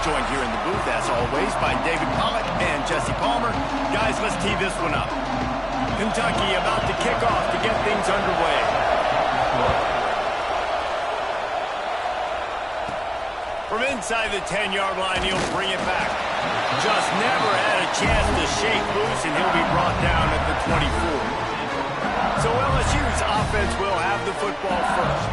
joined here in the booth, as always, by David Pollack and Jesse Palmer. Guys, let's tee this one up. Kentucky about to kick off to get things underway. From inside the 10-yard line, he'll bring it back. Just never had a chance to shake loose, and he'll be brought down at the 24. So LSU's offense will have the football first.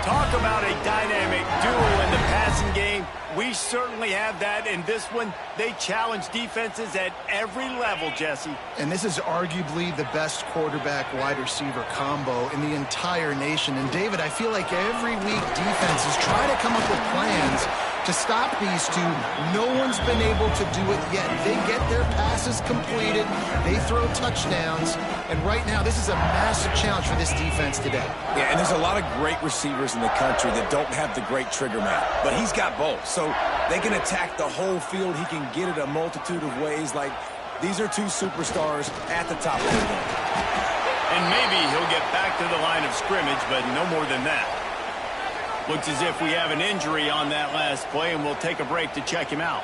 Talk about a dynamic duo in the passing game. We certainly have that in this one. They challenge defenses at every level, Jesse. And this is arguably the best quarterback-wide receiver combo in the entire nation. And, David, I feel like every week defenses try to come up with plans to stop these two. No one's been able to do it yet. They get their passes completed. They throw touchdowns. And right now, this is a massive challenge for this defense today. Yeah, and there's a lot of great receivers in the country that don't have the great trigger man. But he's got both. So they can attack the whole field. He can get it a multitude of ways. Like, these are two superstars at the top of the game. And maybe he'll get back to the line of scrimmage, but no more than that. Looks as if we have an injury on that last play, and we'll take a break to check him out.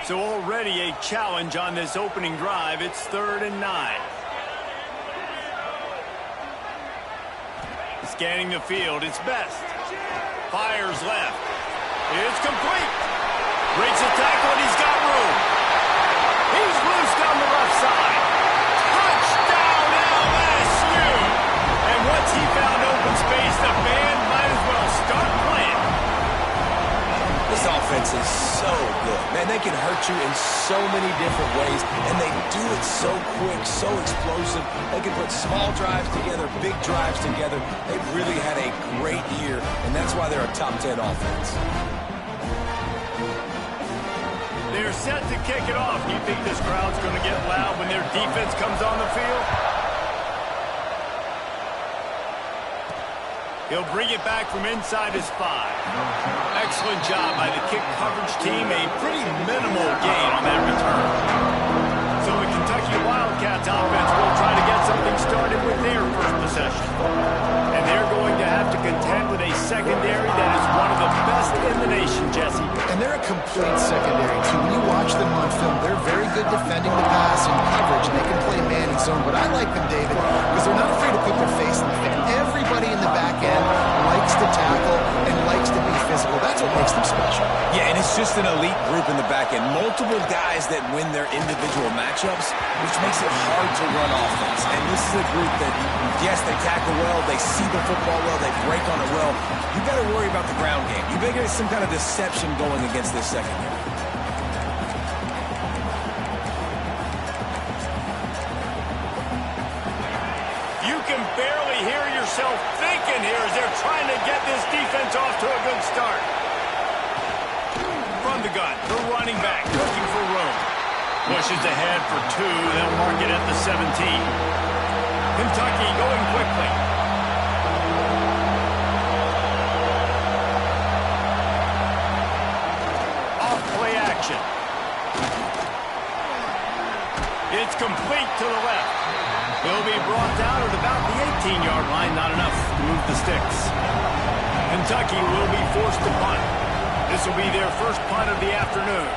So already a challenge on this opening drive. It's 3rd and 9. Scanning the field, it's Best. Fires left. It's complete. Breaks a tackle, and he's got room. He's loose down the left side. Touchdown, LSU! And once he found open space, the band might as well start playing. This offense is so good. Man, they can hurt you in so many different ways, and they do it so quick, so explosive. They can put small drives together, big drives together. They've really had a great year, and that's why they're a top 10 offense. They're set to kick it off. Do you think this crowd's going to get loud when their defense comes on the field? He'll bring it back from inside his 5. Excellent job by the kick coverage team. A pretty minimal gain on that return. So the Kentucky Wildcats offense will try to get something started with their first possession. And they're going to have to contend with a secondary that is one of the best in the nation, Jesse. And they're a complete secondary, too. When you watch them on film, they're very good defending the pass and coverage, and they can play man and zone. But I like them, David, because they're not afraid to put their face in the fan. Everybody in the back end likes to tackle and likes to be physical. That's what makes them special. Yeah, and it's just an elite group in the back end. Multiple guys that win their individual matchups, which makes it hard to run offense. And this is a group that, yes, they tackle well, they see the football well, they break on it well. You got to worry about the ground game. You better get some kind of deception going against this secondary. You can barely hear yourself thinking here as they're trying to get this defense off to a good start. From the gun, the running back looking for room. Pushes ahead for 2. They'll mark it at the 17. Kentucky going quickly. Off-play action. It's complete to the left. He'll be brought down at about the 18-yard line. Not enough to move the sticks. Kentucky will be forced to punt. This will be their first punt of the afternoon.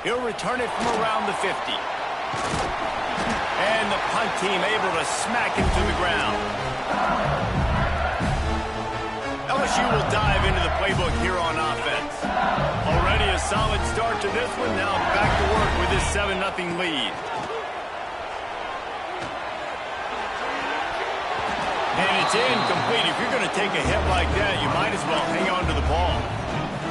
He'll return it from around the 50. And the punt team able to smack him to the ground. LSU will dive into the playbook here on offense. Already a solid start to this one. Now back to work with this 7-0 lead. And it's incomplete. If you're going to take a hit like that, you might as well hang on to the ball.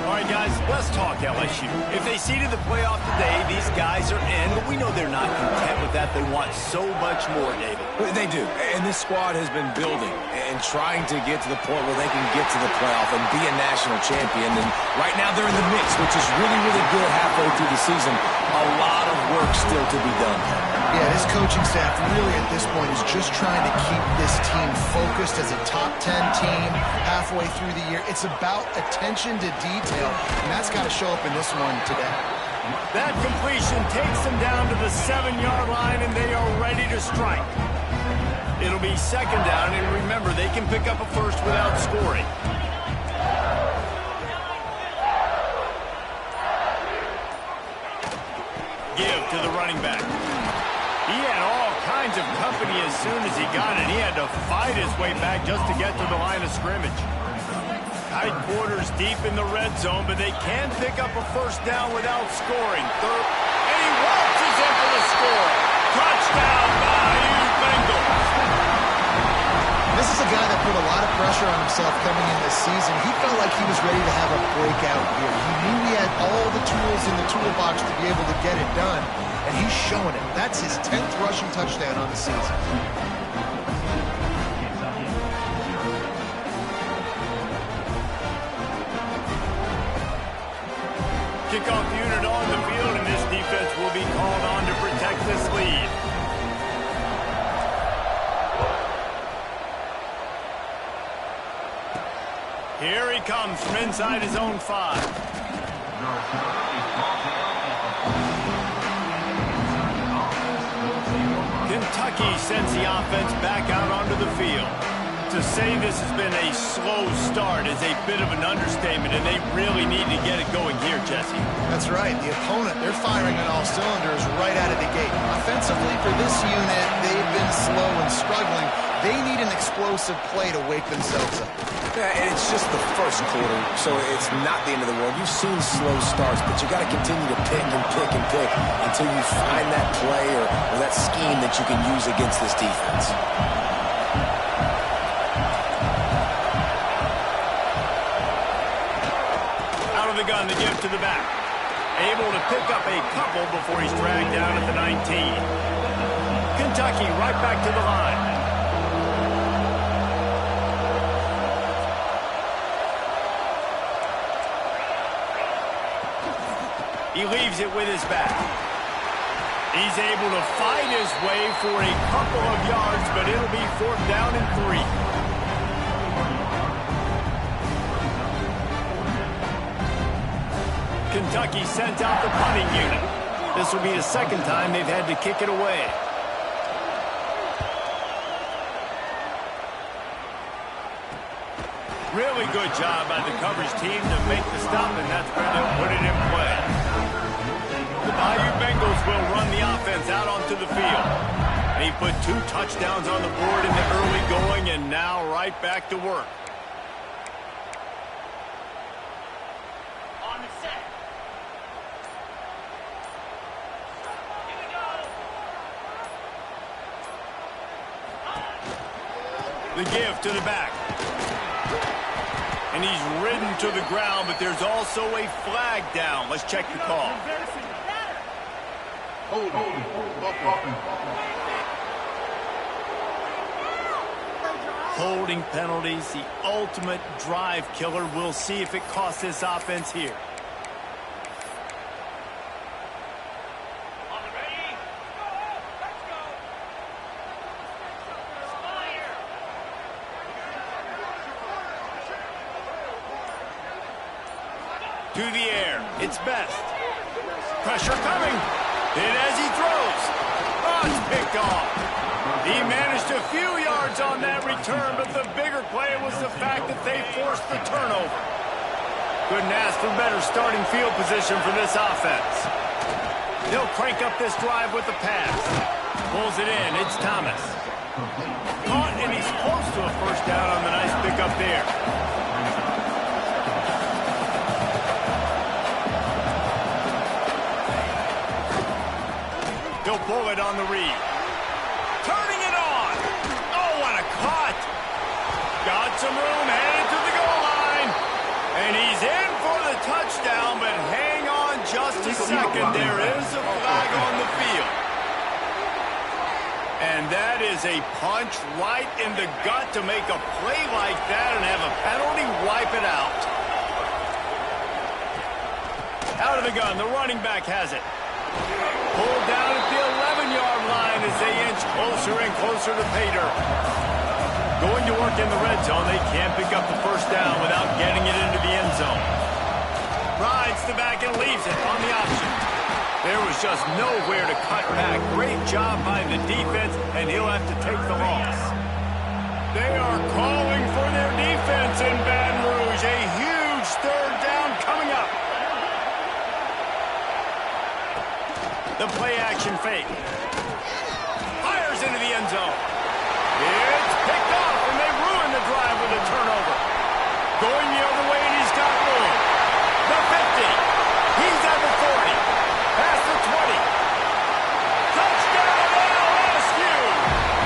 All right, guys, let's talk LSU. If they seeded the playoff today, these guys are in, but we know they're not content with that. They want so much more, David. They do, and this squad has been building and trying to get to the point where they can get to the playoff and be a national champion. And right now they're in the mix, which is really, really good halfway through the season. A lot of work still to be done. Yeah, this coaching staff really at this point is just trying to keep this team focused as a top 10 team halfway through the year. It's about attention to detail, and that's got to show up in this one today. That completion takes them down to the 7-yard line, and they are ready to strike. It'll be second down, and remember, they can pick up a first without scoring. Give to the running back. He had all kinds of company as soon as he got it. He had to fight his way back just to get to the line of scrimmage. Tight quarters deep in the red zone, but they can pick up a first down without scoring. Third, and he waltzes in for the score. Touchdown, Bayou Bengals. This is a guy that put a lot of pressure on himself coming in this season. He felt like he was ready to have a breakout year. He knew he had all the tools in the toolbox to be able to get it done, and he's showing it. That's his 10th rushing touchdown on the season. Kickoff unit on the field, and this defense will be called on to protect this lead. Here he comes from inside his own 5. Kentucky sends the offense back out onto the field. To say this has been a slow start is a bit of an understatement, and they really need to get it going here, Jesse. That's right. The opponent, they're firing on all cylinders right out of the gate. Offensively, for this unit, they've been slow and struggling. They need an explosive play to wake themselves up. Yeah, and it's just the first quarter, so it's not the end of the world. You've seen slow starts, but you got to continue to pick and pick and pick until you find that play or that scheme that you can use against this defense. Out of the gun, the give to the back. Able to pick up a couple before he's dragged down at the 19. Kentucky right back to the line. He leaves it with his back. He's able to fight his way for a couple of yards, but it'll be 4th down and 3. Kentucky sent out the punting unit. This will be the second time they've had to kick it away. Really good job by the coverage team to make the stop, and that's where they'll put it in play. The Bayou Bengals will run the offense out onto the field. And he put 2 touchdowns on the board in the early going, and now right back to work. On the set. Here we go. The give to the back. And he's ridden to the ground, but there's also a flag down. Let's check the call. Holding penalties, the ultimate drive killer. We'll see if it costs this offense here. To the air. It's Best. Pressure coming. Hit as he throws. Oh, it's picked off. He managed a few yards on that return, but the bigger play was the fact that they forced the turnover. Couldn't ask for better starting field position for this offense. They'll crank up this drive with the pass. Pulls it in. It's Thomas. Caught, and he's close to a first down on the nice pickup there. He'll pull it on the read. Turning it on. Oh, what a cut. Got some room, headed to the goal line. And he's in for the touchdown, but hang on just a second. There is a flag on the field. And that is a punch right in the gut to make a play like that and have a penalty wipe it out. Out of the gun, the running back has it. Pulled down at the 11-yard line as they inch closer and closer to pay dirt. Going to work in the red zone, they can't pick up the first down without getting it into the end zone. Rides the back and leaves it on the option. There was just nowhere to cut back. Great job by the defense, and he'll have to take the loss. They are calling for their defense in Baton Rouge. A huge third down coming up. The play-action fake. Fires into the end zone. It's picked off, and they ruin the drive with a turnover. Going the other way, and he's got room. The 50. He's at the 40. Past the 20. Touchdown, LSU!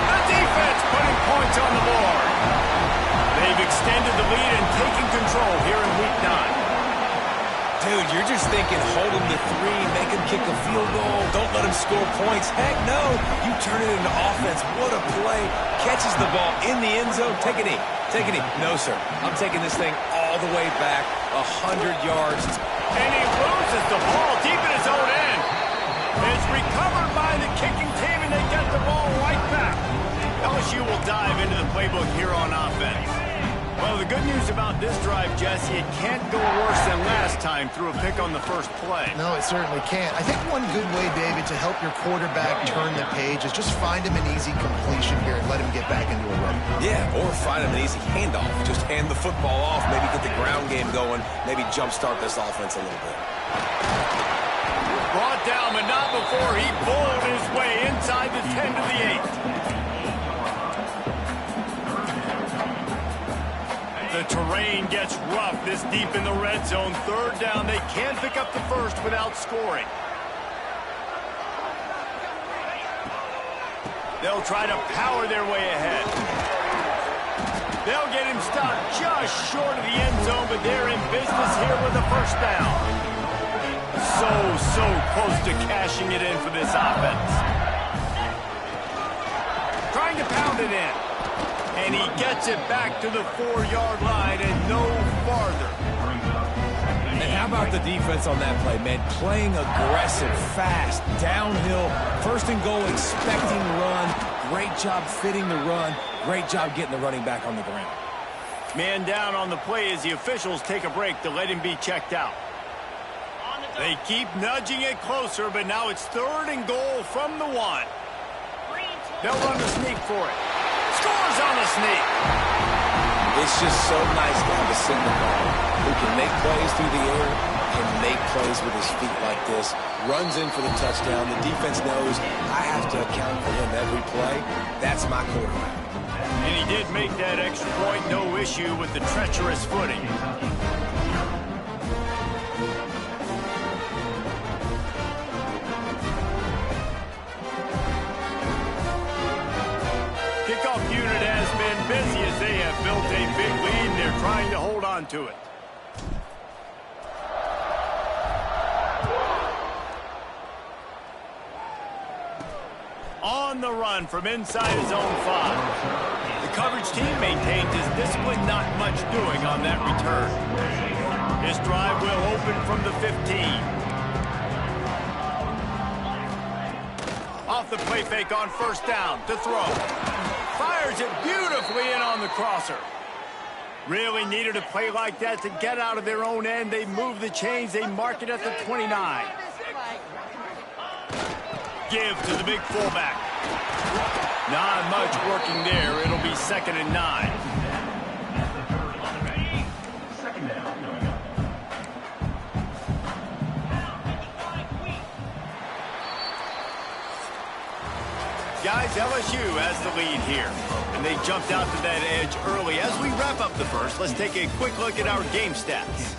The defense putting points on the board. They've extended the lead and taken control here in Week 9. Dude, you're just thinking, hold him to 3, make him kick a field goal, don't let him score points. Heck no, you turn it into offense. What a play. Catches the ball in the end zone. Take a knee. Take a knee. No, sir. I'm taking this thing all the way back 100 yards. And he loses the ball deep in his own end. It's recovered by the kicking team, and they get the ball right back. LSU will dive into the playbook here on offense. Well, the good news about this drive, Jesse, it can't go worse than last time through a pick on the first play. No, it certainly can't. I think one good way, David, to help your quarterback turn the page is just find him an easy completion here and let him get back into a run. Yeah, or find him an easy handoff. Just hand the football off, maybe get the ground game going, maybe jumpstart this offense a little bit. Brought down, but not before he pulled his way inside the 10 to the 8. The terrain gets rough this deep in the red zone. Third down, they can't pick up the first without scoring. They'll try to power their way ahead. They'll get him stopped just short of the end zone, but they're in business here with a first down. So close to cashing it in for this offense. Trying to pound it in. And he gets it back to the 4-yard line and no farther. And how about the defense on that play, man? Playing aggressive, fast, downhill, first and goal, expecting run. Great job fitting the run. Great job getting the running back on the ground. Man down on the play as the officials take a break to let him be checked out. They keep nudging it closer, but now it's third and goal from the 1. They'll run the sneak for it. Scores on the sneak. It's just so nice to have a single guy who can make plays through the air and make plays with his feet like this. Runs in for the touchdown. The defense knows I have to account for him every play. That's my quarterback. And he did make that extra point, no issue with the treacherous footing. Kickoff unit has been busy as they have built a big lead, and they're trying to hold on to it. On the run from inside his own 5. The coverage team maintains his discipline, not much doing on that return. His drive will open from the 15. Off the play fake on first down to throw. Fires it beautifully in on the crosser. Really needed a play like that to get out of their own end. They move the chains. They mark it at the 29. Give to the big fullback. Not much working there. It'll be 2nd and 9. Guys, LSU has the lead here, and they jumped out to that edge early. As we wrap up the first, let's take a quick look at our game stats.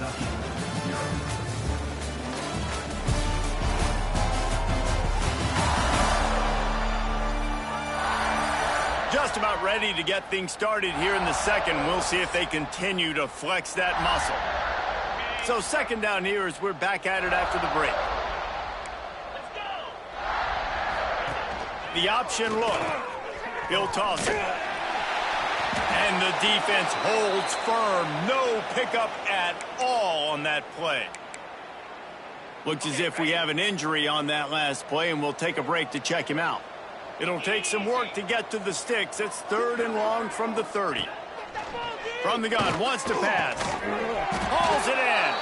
Just about ready to get things started here in the second. We'll see if they continue to flex that muscle. So 2nd down here as we're back at it after the break. The option look. He'll toss it. And the defense holds firm. No pickup at all on that play. Looks as if we have an injury on that last play, and we'll take a break to check him out. It'll take some work to get to the sticks. It's 3rd and long from the 30. From the gun, wants to pass. Hauls it in.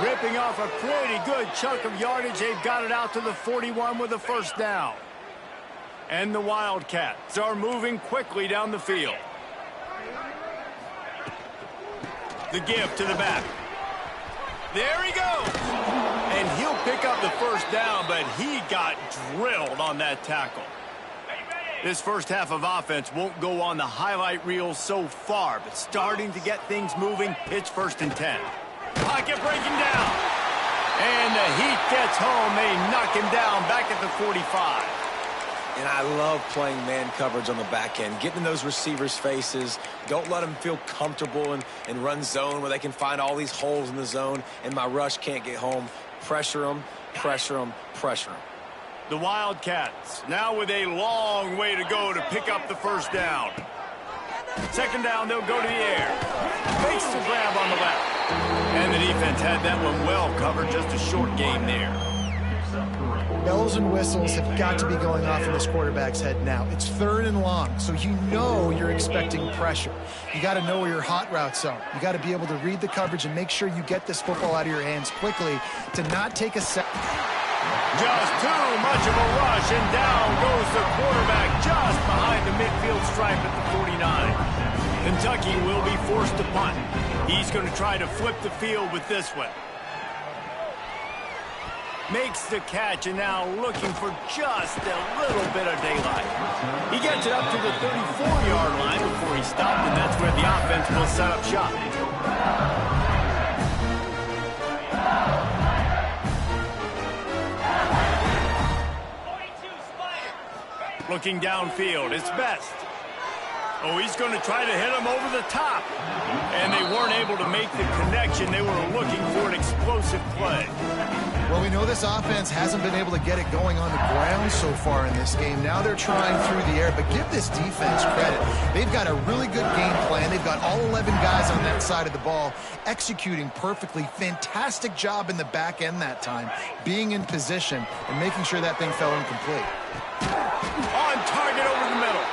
Ripping off a pretty good chunk of yardage. They've got it out to the 41 with a first down. And the Wildcats are moving quickly down the field. The give to the back. There he goes. And he'll pick up the first down, but he got drilled on that tackle. This first half of offense won't go on the highlight reel so far, but starting to get things moving. It's 1st and 10. Pocket breaking down. And the heat gets home. They knock him down back at the 45. And I love playing man coverage on the back end, getting in those receivers' faces. Don't let them feel comfortable and run zone where they can find all these holes in the zone, and my rush can't get home. Pressure them, pressure them, pressure them. The Wildcats now with a long way to go to pick up the first down. 2nd down, they'll go to the air. Fakes the grab on the left. And the defense had that one well covered, just a short game there. Bells and whistles have got to be going off in this quarterback's head now. It's 3rd and long, so you know you're expecting pressure. You got to know where your hot routes are. You got to be able to read the coverage and make sure you get this football out of your hands quickly to not take a set. Just too much of a rush, and down goes the quarterback just behind the midfield stripe at the 49. Kentucky will be forced to punt. He's going to try to flip the field with this one. Makes the catch, and now looking for just a little bit of daylight. He gets it up to the 34-yard line before he stopped, and that's where the offense will set up shop. Looking downfield, it's Best. Oh, he's going to try to hit him over the top. And they weren't able to make the connection. They were looking for an explosive play. Well, we know this offense hasn't been able to get it going on the ground so far in this game. Now they're trying through the air, but give this defense credit. They've got a really good game plan. They've got all 11 guys on that side of the ball executing perfectly. Fantastic job in the back end that time, being in position and making sure that thing fell incomplete. On target over the middle.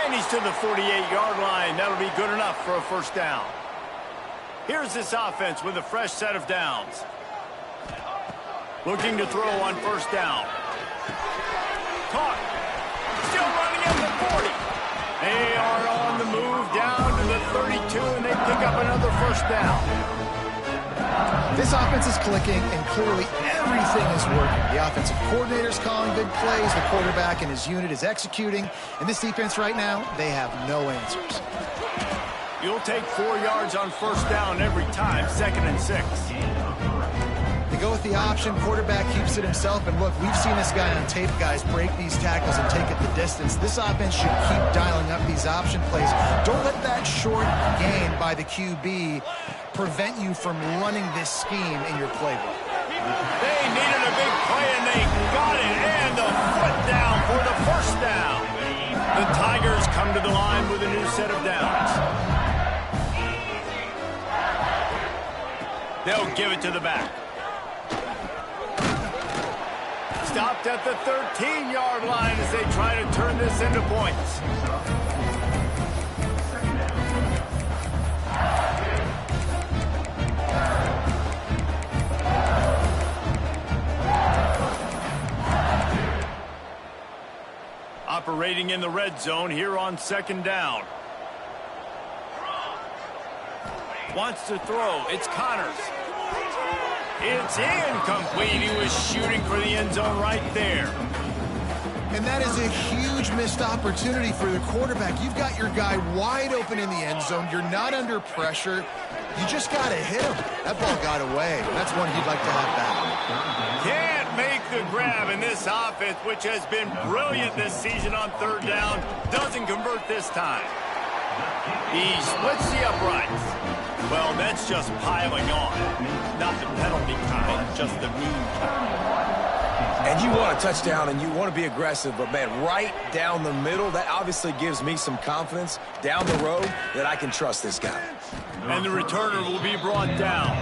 And he's to the 48-yard line. That'll be good enough for a first down. Here's this offense with a fresh set of downs. Looking to throw on first down. Caught. Still running at the 40. They are on the move down to the 32, and they pick up another first down. This offense is clicking, and clearly everything is working. The offensive coordinator's calling big plays. The quarterback and his unit is executing. And this defense right now, they have no answers. You'll take 4 yards on first down every time, 2nd and 6. They go with the option. Quarterback keeps it himself. And look, we've seen this guy on tape, guys, break these tackles and take it the distance. This offense should keep dialing up these option plays. Don't let that short gain by the QB prevent you from running this scheme in your playbook. They needed a big play, and they got it. And the foot down for the first down. The Tigers come to the line with a new set of downs. They'll give it to the back. Stopped at the 13-yard line as they try to turn this into points. Operating in the red zone here on 2nd down. Wants to throw. It's Connors. It's incomplete. He was shooting for the end zone right there. And that is a huge missed opportunity for the quarterback. You've got your guy wide open in the end zone. You're not under pressure. You just got to hit him. That ball got away. That's one he'd like to have back. Can't make the grab, and this offense, which has been brilliant this season on 3rd down, doesn't convert this time. He splits the uprights. Well, that's just piling on. Not the penalty kind, just the mean kind. And you want a touchdown and you want to be aggressive, but, man, right down the middle, that obviously gives me some confidence down the road that I can trust this guy. And the returner will be brought down.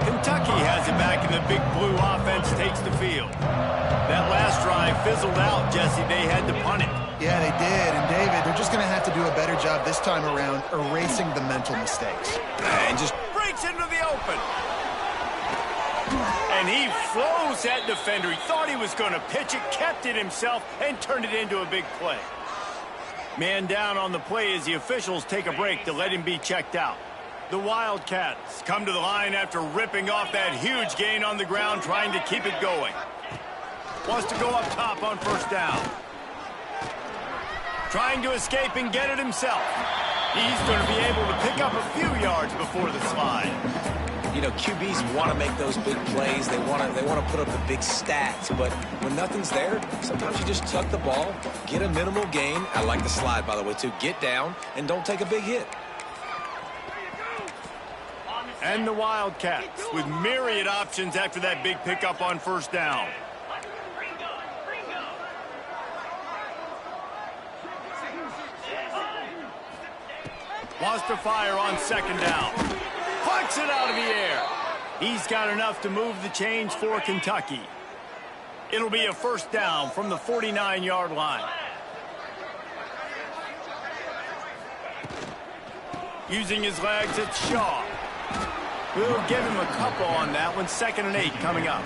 Kentucky has it back, and the big blue offense takes the field. That last drive fizzled out, Jesse. They had to punt it. Yeah, they did. And, David, they're just going to have to do a better job this time around erasing the mental mistakes. And just breaks into the open. And he flows that defender. He thought he was going to pitch it, kept it himself, and turned it into a big play. Man down on the play as the officials take a break to let him be checked out. The Wildcats come to the line after ripping off that huge gain on the ground, trying to keep it going. Wants to go up top on first down. Trying to escape and get it himself. He's going to be able to pick up a few yards before the slide. You know, QBs want to make those big plays. They want to put up the big stats. But when nothing's there, sometimes you just tuck the ball, get a minimal gain. I like the slide, by the way, too. Get down and don't take a big hit. And the Wildcats with myriad options after that big pickup on first down. Wants to fire on second down. Puts it out of the air. He's got enough to move the chains for Kentucky. It'll be a first down from the 49-yard line. Using his legs, it's Shaw. We'll give him a couple on that one. 2nd and 8 coming up.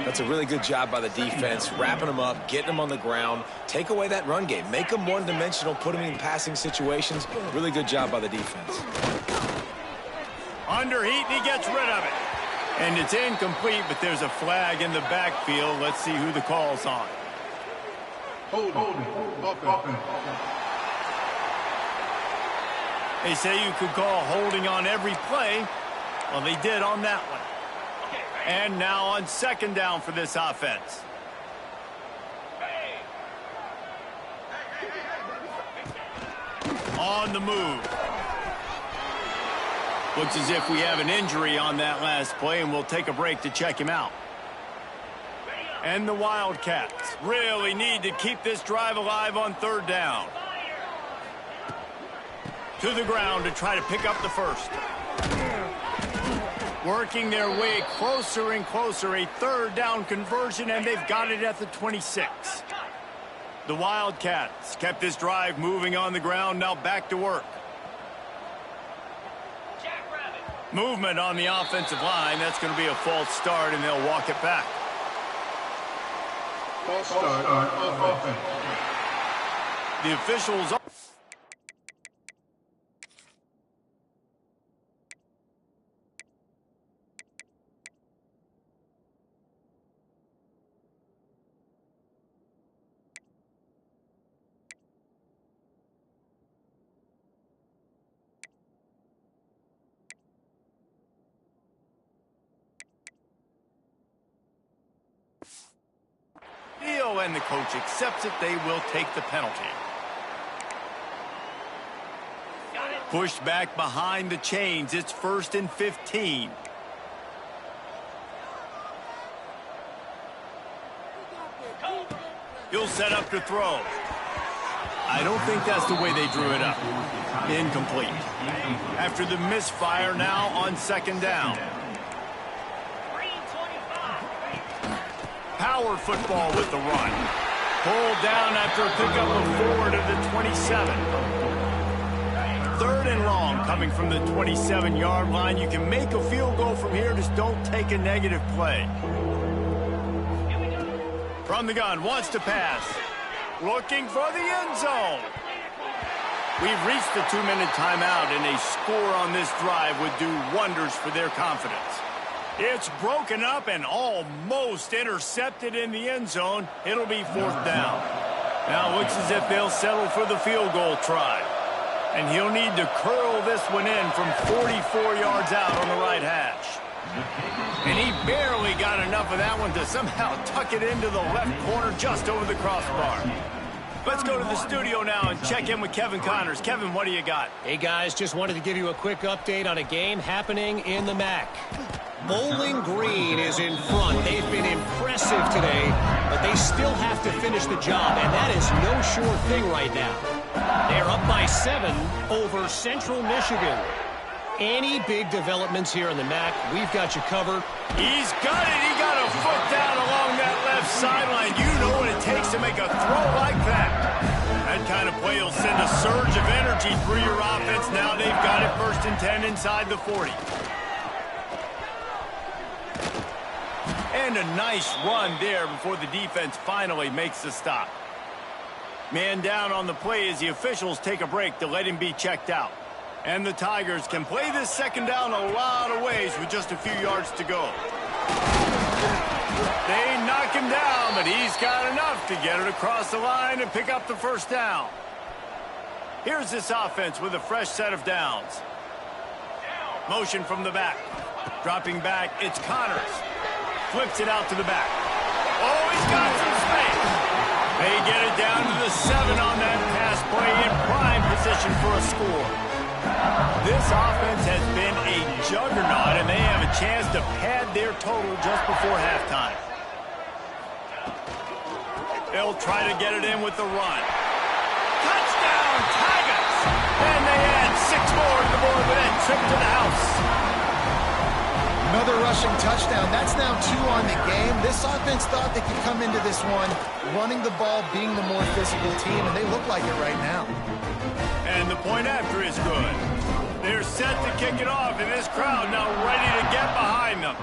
That's a really good job by the defense, wrapping them up, getting them on the ground. Take away that run game. Make them one-dimensional, put them in passing situations. Really good job by the defense. Under heat, and he gets rid of it. And it's incomplete, but there's a flag in the backfield. Let's see who the call's on. They say you could call holding on every play. Well, they did on that one. And now on second down for this offense. On the move. Looks as if we have an injury on that last play, and we'll take a break to check him out. And the Wildcats really need to keep this drive alive on third down. To the ground to try to pick up the first. Working their way closer and closer, a third down conversion, and they've got it at the 26. The Wildcats kept this drive moving on the ground, now back to work. Movement on the offensive line, that's going to be a false start, and they'll walk it back. False start on offense. The officials are... and the coach accepts it. They will take the penalty. Pushed back behind the chains. It's 1st and 15. He'll set up to throw. I don't think that's the way they drew it up. Incomplete. After the misfire, now on second down. Power football with the run. Pulled down after a pickup of 4 to the 27. 3rd and long coming from the 27-yard line. You can make a field goal from here, just don't take a negative play. From the gun, wants to pass. Looking for the end zone. We've reached the 2-minute timeout, and a score on this drive would do wonders for their confidence. It's broken up and almost intercepted in the end zone. It'll be 4th down. Now it looks as if they'll settle for the field goal try. And he'll need to curl this one in from 44 yards out on the right hash. And he barely got enough of that one to somehow tuck it into the left corner just over the crossbar. Let's go to the studio now and check in with Kevin Connors. Kevin, what do you got? Hey, guys, just wanted to give you a quick update on a game happening in the MAC. Bowling Green is in front. They've been impressive today, but they still have to finish the job, and that is no sure thing right now. They're up by 7 over Central Michigan. Any big developments here in the MAC, we've got you covered. He's got it. He got a foot down along that left sideline. You know what it takes to make a throw like that. That kind of play will send a surge of energy through your offense. Now they've got it 1st and 10 inside the 40. And a nice run there before the defense finally makes the stop. Man down on the play as the officials take a break to let him be checked out. And the Tigers can play this 2nd down a lot of ways with just a few yards to go. They knock him down, but he's got enough to get it across the line and pick up the 1st down. Here's this offense with a fresh set of downs. Motion from the back. Dropping back, it's Connors. Flips it out to the back. Oh, he's got some space. They get it down to the 7 on that pass play in prime position for a score. This offense has been a juggernaut, and they have a chance to pad their total just before halftime. They'll try to get it in with the run. Touchdown, Tigers! And they add 6 more to the board with that trip to the house. Another rushing touchdown. That's now 2 on the game. This offense thought they could come into this one running the ball, being the more physical team, and they look like it right now. And the point after is good. They're set to kick it off, and this crowd now ready to get behind them.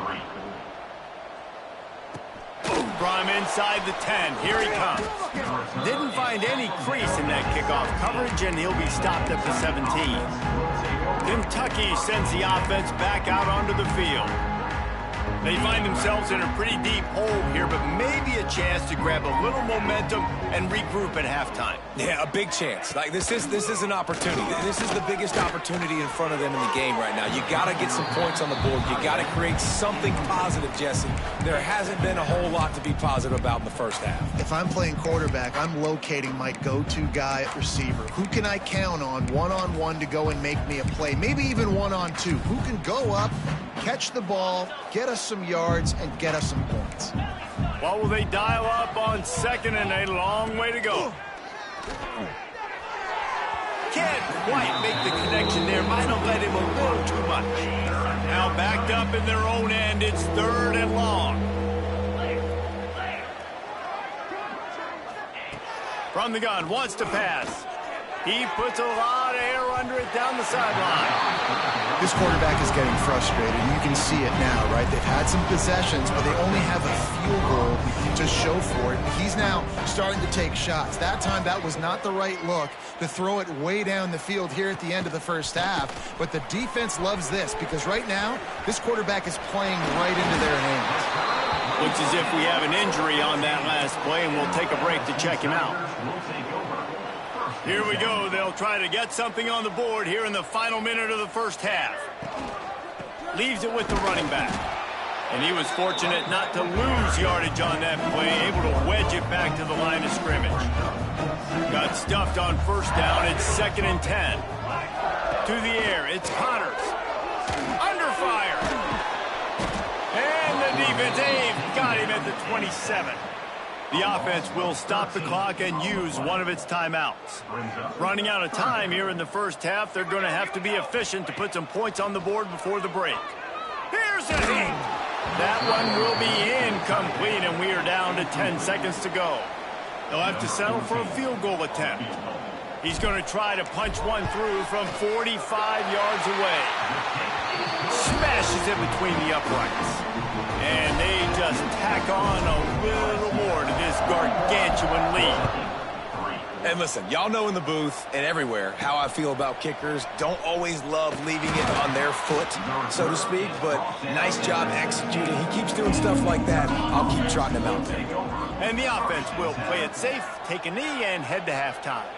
From inside the 10, here he comes. Didn't find any crease in that kickoff coverage, and he'll be stopped at the 17. Kentucky sends the offense back out onto the field. They find themselves in a pretty deep hole here, but maybe a chance to grab a little momentum and regroup at halftime. Yeah, a big chance. Like this is an opportunity. This is the biggest opportunity in front of them in the game right now. You got to get some points on the board. You got to create something positive, Jesse. There hasn't been a whole lot to be positive about in the 1st half. If I'm playing quarterback, I'm locating my go-to guy at receiver. Who can I count on one-on-one to go and make me a play? Maybe even 1-on-2. Who can go up, catch the ball, get us some yards, and get us some points? What will they dial up on 2nd and a long way to go? Can't quite make the connection there. Might have led him a little too much. Now backed up in their own end. It's 3rd and long. From the gun, wants to pass. He puts a lot of air under it down the sideline. This quarterback is getting frustrated. You can see it now, right? They've had some possessions, but they only have a field goal to show for it. He's now starting to take shots. That time, that was not the right look to throw it way down the field here at the end of the 1st half. But the defense loves this because right now, this quarterback is playing right into their hands. Looks as if we have an injury on that last play, and we'll take a break to check him out. Here we go. They'll try to get something on the board here in the final minute of the 1st half. Leaves it with the running back. And he was fortunate not to lose yardage on that play, able to wedge it back to the line of scrimmage. Got stuffed on 1st down. It's 2nd and 10. To the air. It's Connors. Under fire. And the defense, they've got him at the 27. The offense will stop the clock and use one of its timeouts. Running out of time here in the 1st half, they're going to have to be efficient to put some points on the board before the break. Here's a hit. That one will be incomplete, and we are down to 10 seconds to go. They'll have to settle for a field goal attempt. He's going to try to punch one through from 45 yards away. Smashes it between the uprights. And they just tack on a little more to this gargantuan lead. And listen, y'all know in the booth and everywhere how I feel about kickers. Don't always love leaving it on their foot, so to speak, but nice job executing. He keeps doing stuff like that. I'll keep trotting him out there. And the offense will play it safe, take a knee, and head to halftime.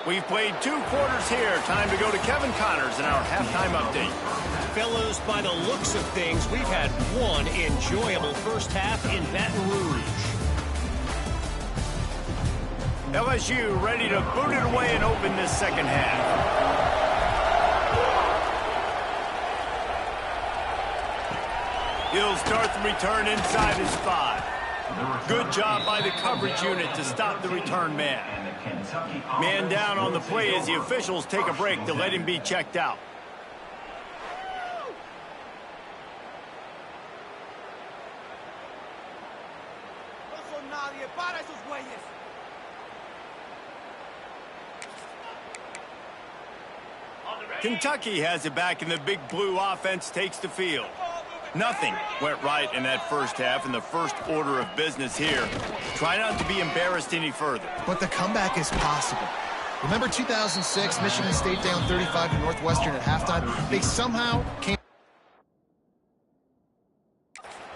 We've played 2 quarters here. Time to go to Kevin Connors in our halftime update. Fellas, by the looks of things, we've had one enjoyable 1st half in Baton Rouge. LSU ready to boot it away and open this 2nd half. He'll start the return inside his 5. Good job by the coverage unit to stop the return man. Man down on the play as the officials take a break to let him be checked out. Kentucky has it back, and the Big Blue offense takes the field. Nothing went right in that first half, and the first order of business here. Try not to be embarrassed any further. But the comeback is possible. Remember 2006, Michigan State down 35 to Northwestern at halftime? They somehow came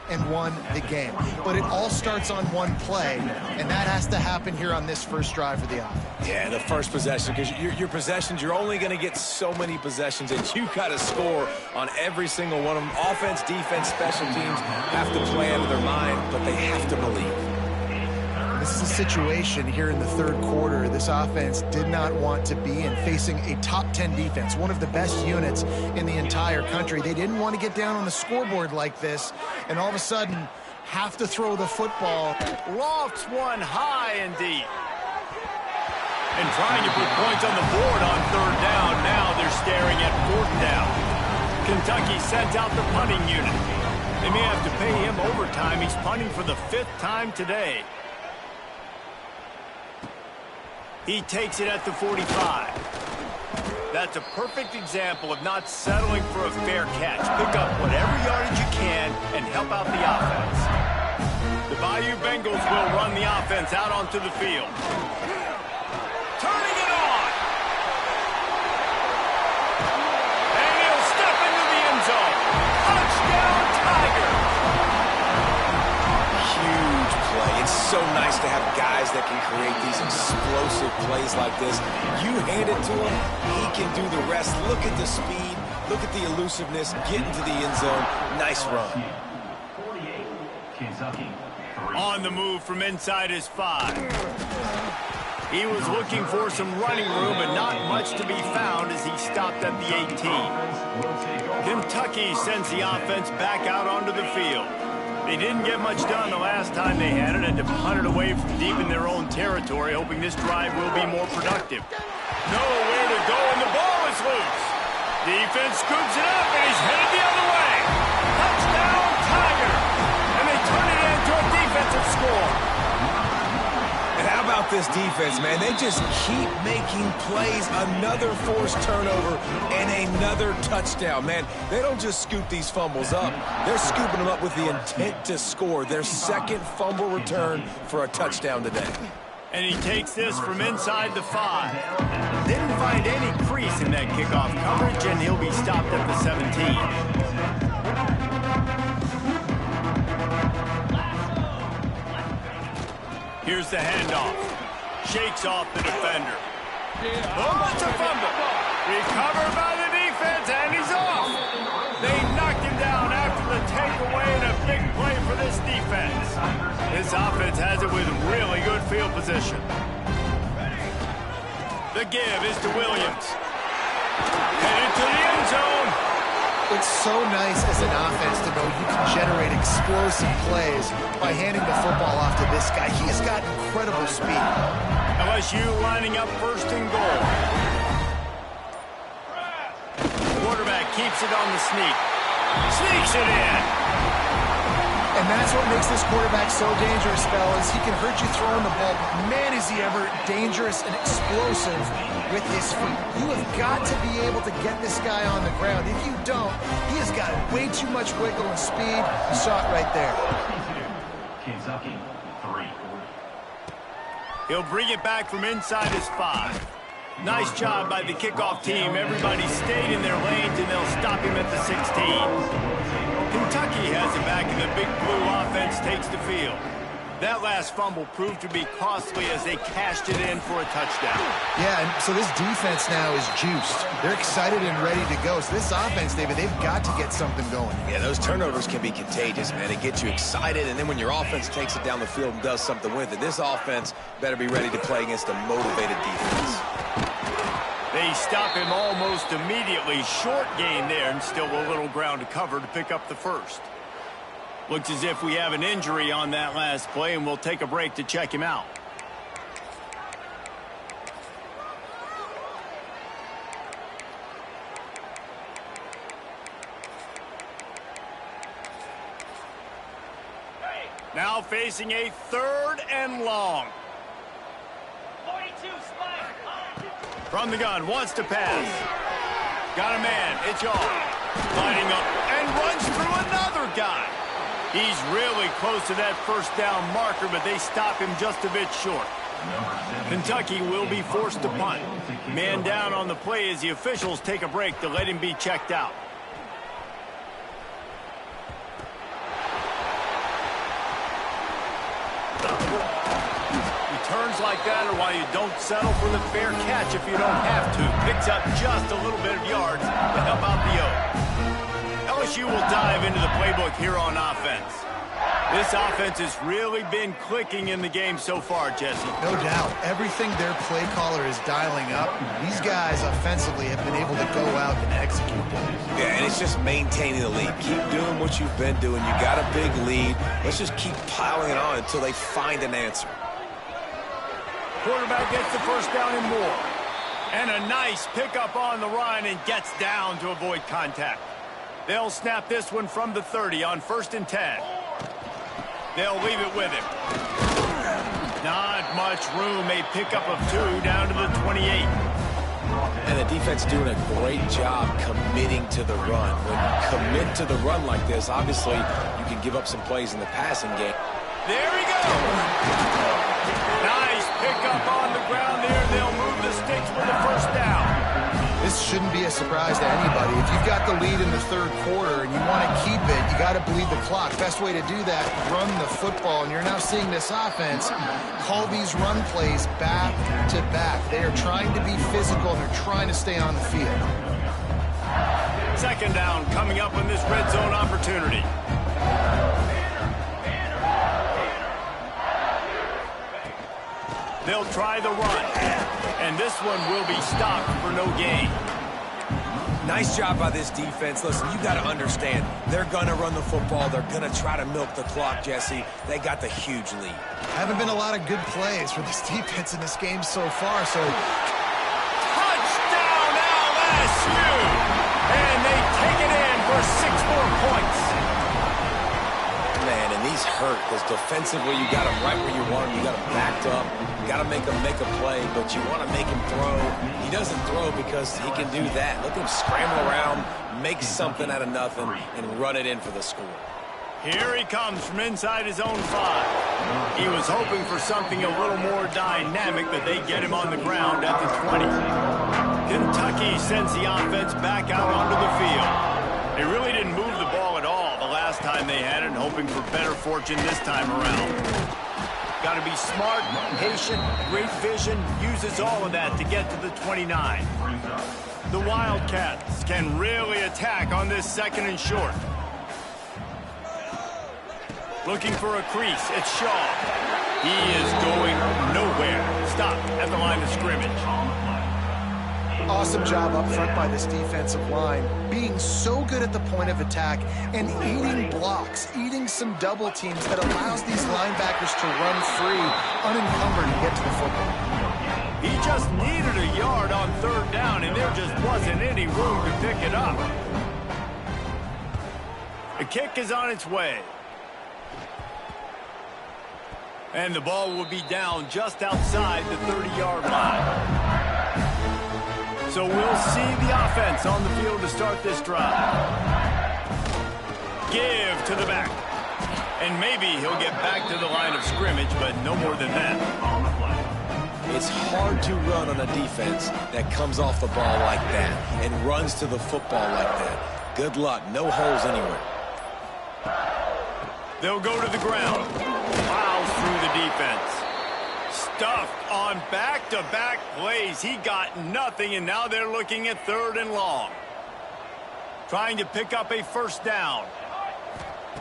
and won the game. But it all starts on one play, and that has to happen here on this first drive for the offense. Yeah, the first possession, because your possessions, you're only going to get so many possessions, and you got to score on every single one of them. Offense, defense, special teams have to play out of their mind, but they have to believe. This is a situation here in the third quarter this offense did not want to be in, facing a top 10 defense, one of the best units in the entire country. They didn't want to get down on the scoreboard like this, and all of a sudden have to throw the football. Lofts one high and deep. And trying to put points on the board on third down. Now they're staring at fourth down. Kentucky sent out the punting unit. They may have to pay him overtime. He's punting for the 5th time today. He takes it at the 45. That's a perfect example of not settling for a fair catch. Pick up whatever yardage you can and help out the offense. The Bayou Bengals will run the offense out onto the field. Turning it on. And he'll step into the end zone. Touchdown, Tigers. Huge play. It's so nice to have guys that can create these explosive plays like this. You hand it to him, he can do the rest. Look at the speed, look at the elusiveness, get into the end zone. Nice run. On the move from inside his 5. He was looking for some running room, but not much to be found as he stopped at the 18. Kentucky sends the offense back out onto the field. They didn't get much done the last time they had it, and to punt it away from deep in their own territory, hoping this drive will be more productive. Nowhere to go, and the ball is loose. Defense scoops it up, and he's headed the other way. Touchdown, Tiger! And they turn it into a defensive score. And how about this defense, man? They just keep making plays. Another forced turnover and another touchdown, man. They don't just scoop these fumbles up. They're scooping them up with the intent to score. Their second fumble return for a touchdown today. And he takes this from inside the 5. Didn't find any crease in that kickoff coverage, and he'll be stopped at the 17. Here's the handoff. Shakes off the defender. Oh, it's a fumble. Recovered by the defense, and he's off. They knocked him down after the takeaway, and a big play for this defense. This offense has it with really good field position. The give is to Williams. Headed to the end zone. It's so nice as an offense to know you can generate explosive plays by handing the football off to this guy. He has got incredible speed. LSU lining up first and goal. Quarterback keeps it on the sneak. Sneaks it in. And that's what makes this quarterback so dangerous, fellas. He can hurt you throwing the ball, but man, is he ever dangerous and explosive with his feet. You have got to be able to get this guy on the ground. If you don't, he has got way too much wiggle and speed. You saw it right there. Kentucky, 3. He'll bring it back from inside his 5. Nice job by the kickoff team. Everybody stayed in their lanes, and they'll stop him at the 16. Kentucky has it back, and the Big Blue offense takes the field. That last fumble proved to be costly as they cashed it in for a touchdown. Yeah, and so this defense now is juiced. They're excited and ready to go. So this offense, David, they've got to get something going. Yeah, those turnovers can be contagious, man. It gets you excited, and then when your offense takes it down the field and does something with it, this offense better be ready to play against a motivated defense. They stop him almost immediately. Short gain there, and still a little ground to cover to pick up the first. Looks as if we have an injury on that last play, and we'll take a break to check him out. Now facing a 3rd and long. 42 spike. From the gun, wants to pass. Got a man. It's off. Lining up and runs through another guy. He's really close to that first down marker, but they stop him just a bit short. Kentucky will be forced to punt. Man down on the play as the officials take a break to let him be checked out. Returns like that are why you don't settle for the fair catch if you don't have to. Picks up just a little bit of yards to help out the O. LSU will dive into the playbook here on offense. This offense has really been clicking in the game so far, Jesse. No doubt. Everything their play caller is dialing up, these guys offensively have been able to go out and execute. Yeah, and it's just maintaining the lead. Keep doing what you've been doing. You got a big lead. Let's just keep piling it on until they find an answer. Quarterback gets the first down and more. And a nice pickup on the run and gets down to avoid contact. They'll snap this one from the 30 on 1st and 10. They'll leave it with him. Not much room. A pickup of 2 down to the 28. And the defense doing a great job committing to the run. When you commit to the run like this, obviously you can give up some plays in the passing game. There he goes. Nice pickup on the ground there. They'll move the sticks for the first down. This shouldn't be a surprise to anybody. If you've got the lead in the third quarter and you want to keep it, you got to bleed the clock. Best way to do that, run the football. And you're now seeing this offense call these run plays back to back. They are trying to be physical and they're trying to stay on the field. Second down coming up in this red zone opportunity. They'll try the run. And this one will be stopped for no gain. Nice job by this defense. Listen, you got to understand, they're going to run the football. They're going to try to milk the clock, Jesse. They got the huge lead. Haven't been a lot of good plays for this defense in this game so far, so... Touchdown, LSU! And they take it in for 6 more points. Man, and these hurt because defensively you got them right where you want them. You got them backed up. You got to make him make a play, but you want to make him throw. He doesn't throw because he can do that. Look at him scramble around, make something out of nothing, and run it in for the score. Here he comes from inside his own 5. He was hoping for something a little more dynamic, but they get him on the ground at the 20. Kentucky sends the offense back out onto the field. They really didn't move the ball at all the last time they had it, hoping for better fortune this time around. Got to be smart, patient, great vision, uses all of that to get to the 29. The Wildcats can really attack on this 2nd and short. Looking for a crease, it's Shaw. He is going nowhere. Stop at the line of scrimmage. Awesome job up front by this defensive line, being so good at the point of attack and eating blocks, eating some double teams that allows these linebackers to run free, unencumbered, and get to the football. He just needed a yard on 3rd down, and there just wasn't any room to pick it up. The kick is on its way. And the ball will be down just outside the 30-yard line. So we'll see the offense on the field to start this drive. Give to the back. And maybe he'll get back to the line of scrimmage, but no more than that. It's hard to run on a defense that comes off the ball like that and runs to the football like that. Good luck. No holes anywhere. They'll go to the ground. Plows through the defense. Stuffed on back-to-back plays. He got nothing, and now they're looking at 3rd and long. Trying to pick up a first down.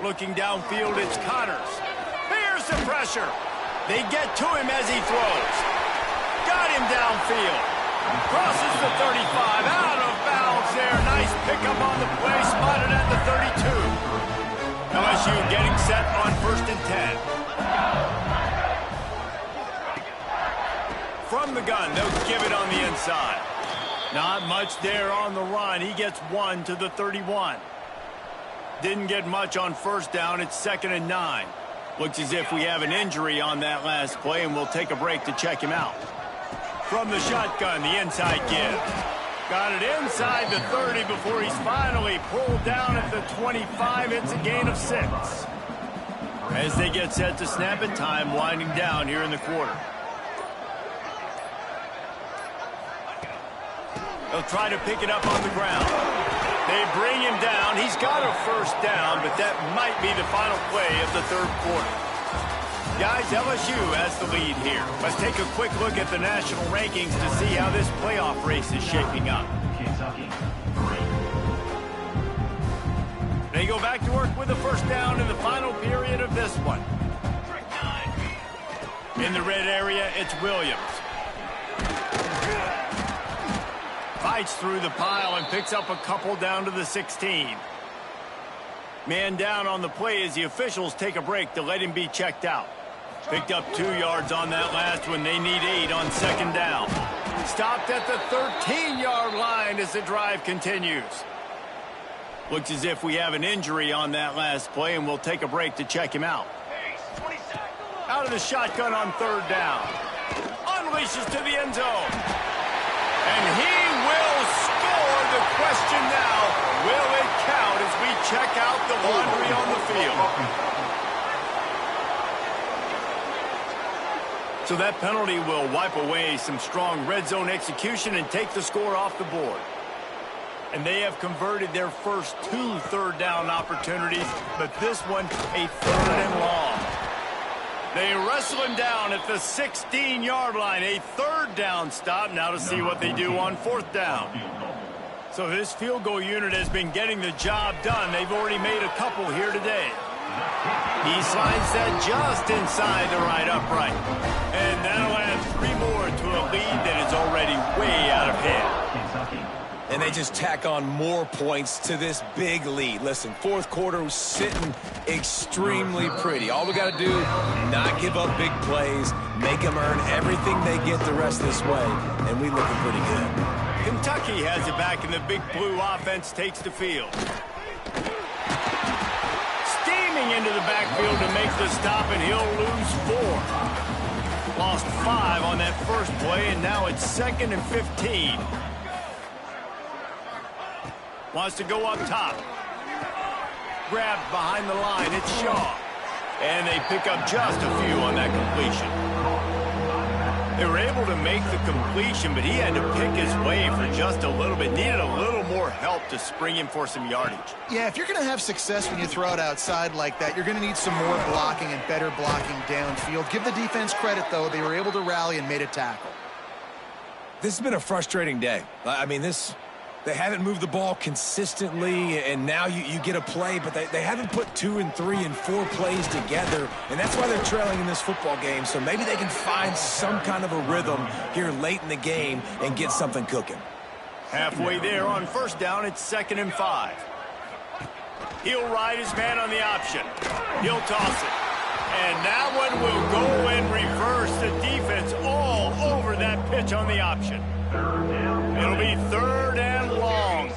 Looking downfield, it's Connors. Here's the pressure. They get to him as he throws. Got him downfield. Crosses the 35. Out of bounds there. Nice pickup on the play. Spotted at the 32. LSU getting set on 1st and 10. From the gun, they'll give it on the inside. Not much there on the run. He gets 1 to the 31. Didn't get much on 1st down. It's 2nd and 9. Looks as if we have an injury on that last play, and we'll take a break to check him out. From the shotgun, the inside give. Got it inside the 30 before he's finally pulled down at the 25. It's a gain of 6. As they get set to snap it, time winding down here in the quarter. They'll try to pick it up on the ground. They bring him down. He's got a first down, but that might be the final play of the third quarter. Guys, LSU has the lead here. Let's take a quick look at the national rankings to see how this playoff race is shaping up. Kentucky, 3. They go back to work with a first down in the final period of this one. In the red area, it's Williams. Fights through the pile and picks up a couple down to the 16. Man down on the play as the officials take a break to let him be checked out. Picked up 2 yards on that last one. They need 8 on second down. Stopped at the 13-yard line as the drive continues. Looks as if we have an injury on that last play, and we'll take a break to check him out. Out of the shotgun on third down. Unleashes to the end zone. And he will score. The question now, will it count as we check out the laundry on the field? So that penalty will wipe away some strong red zone execution and take the score off the board. And they have converted their first 2 third down opportunities, but this one a 3rd and long. They wrestle him down at the 16-yard line. A 3rd down stop. Now to see what they do on 4th down. So this field goal unit has been getting the job done. They've already made a couple here today. He slides that just inside the right upright. And that'll add 3 more to a lead that is already way out of hand. And they just tack on more points to this big lead. Listen, fourth quarter was sitting extremely pretty. All we got to do, not give up big plays, make them earn everything they get the rest this way, and we looking pretty good. Kentucky has it back, and the big blue offense takes the field. Steaming into the backfield to make the stop, and he'll lose 4. Lost 5 on that first play, and now it's 2nd and 15. Wants to go up top. Grabbed behind the line. It's Shaw. And they pick up just a few on that completion. They were able to make the completion, but he had to pick his way for just a little bit. Needed a little more help to spring him for some yardage. Yeah, if you're going to have success when you throw it outside like that, you're going to need some more blocking and better blocking downfield. Give the defense credit, though. They were able to rally and made a tackle. This has been a frustrating day. I mean, they haven't moved the ball consistently, and now you get a play, but they haven't put 2 and 3 and 4 plays together, and that's why they're trailing in this football game. So maybe they can find some kind of a rhythm here late in the game and get something cooking. Halfway there on first down, it's 2nd and 5. He'll ride his man on the option. He'll toss it. And that one will go in reverse. The defense all over that pitch on the option. It'll be 3rd and long.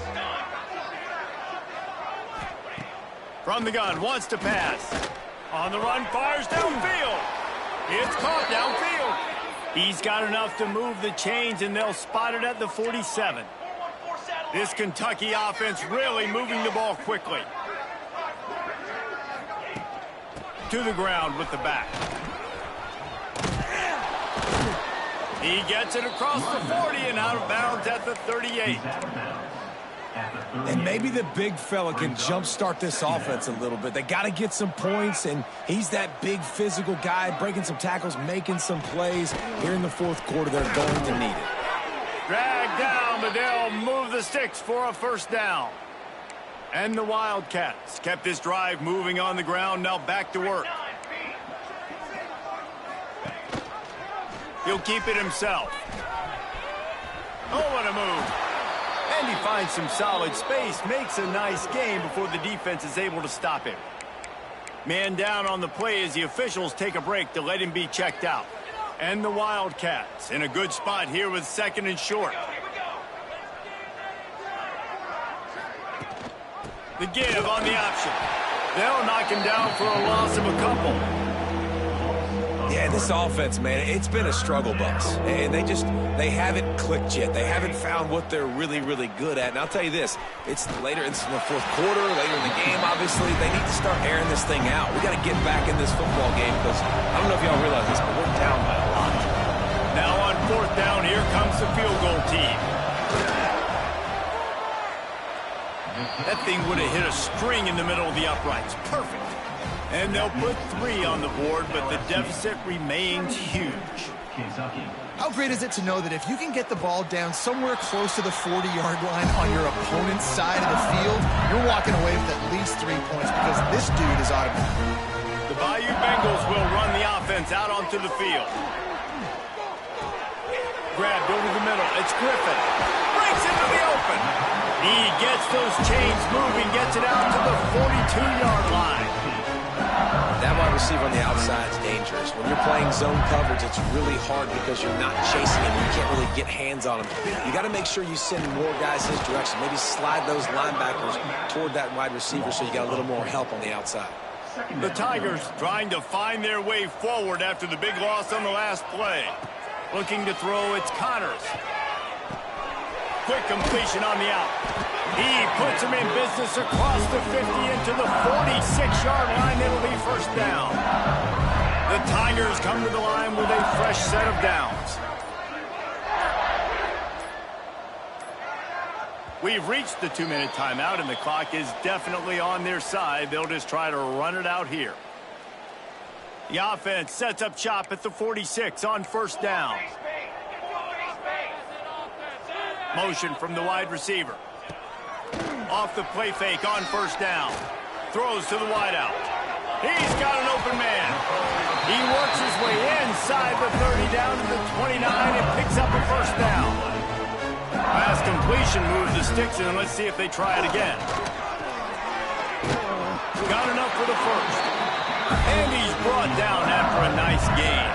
From the gun, wants to pass. On the run, fires downfield. It's caught downfield. He's got enough to move the chains, and they'll spot it at the 47. This Kentucky offense really moving the ball quickly. To the ground with the back. He gets it across the 40 and out of bounds at the 38. And maybe the big fella can jumpstart this offense a little bit. They got to get some points, and he's that big physical guy, breaking some tackles, making some plays. Here in the fourth quarter, they're going to need it. Dragged down, but they'll move the sticks for a first down. And the Wildcats kept this drive moving on the ground, now back to work. He'll keep it himself. Oh, what a move. And he finds some solid space, makes a nice gain before the defense is able to stop him. Man down on the play as the officials take a break to let him be checked out. And the Wildcats in a good spot here with 2nd and short. The give on the option. They'll knock him down for a loss of a couple. Yeah, and this offense, man, it's been a struggle bus. And they haven't clicked yet. They haven't found what they're really, really good at. And I'll tell you this, it's later, it's in the fourth quarter, later in the game, obviously. They need to start airing this thing out. We got to get back in this football game because I don't know if y'all realize this, but we're down by a lot. Now on fourth down, here comes the field goal team. That thing would have hit a string in the middle of the uprights. Perfect. And they'll put 3 on the board, but the deficit remains huge. Kentucky. How great is it to know that if you can get the ball down somewhere close to the 40-yard line on your opponent's side of the field, you're walking away with at least 3 points because this dude is automatic. The Bayou Bengals will run the offense out onto the field. Grabbed over the middle. It's Griffin. Breaks into the open. He gets those chains moving, gets it out to the 42-yard line. That wide receiver on the outside is dangerous. When you're playing zone coverage, it's really hard because you're not chasing him. You can't really get hands on him. You got to make sure you send more guys his direction. Maybe slide those linebackers toward that wide receiver so you got a little more help on the outside. The Tigers trying to find their way forward after the big loss on the last play. Looking to throw, it's Connors. Quick completion on the out. He puts him in business across the 50 into the 46-yard line. It'll be first down. The Tigers come to the line with a fresh set of downs. We've reached the 2-minute timeout, and the clock is definitely on their side. They'll just try to run it out here. The offense sets up shop at the 46 on first down. Motion from the wide receiver. Off the play fake on first down. Throws to the wideout. He's got an open man. He works his way inside the 30 down to the 29 and picks up a first down. Pass completion moves the sticks in. Let's see if they try it again. Got enough for the first. And he's brought down after a nice gain.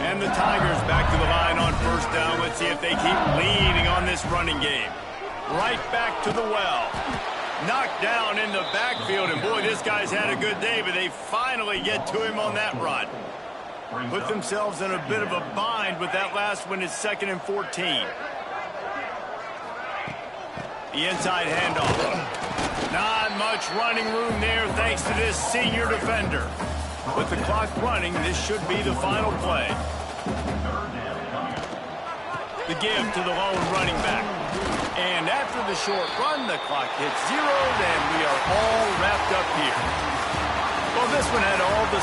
And the Tigers back to the line on first down. Let's see if they keep leading on this running game. Right back to the well. Knocked down in the backfield. And boy, this guy's had a good day, but they finally get to him on that run. Put themselves in a bit of a bind with that last one is 2nd and 14. The inside handoff. Not much running room there thanks to this senior defender. With the clock running, this should be the final play. The give to the lone running back. And after the short run, the clock hits 0, and we are all wrapped up here. Well, this one had all the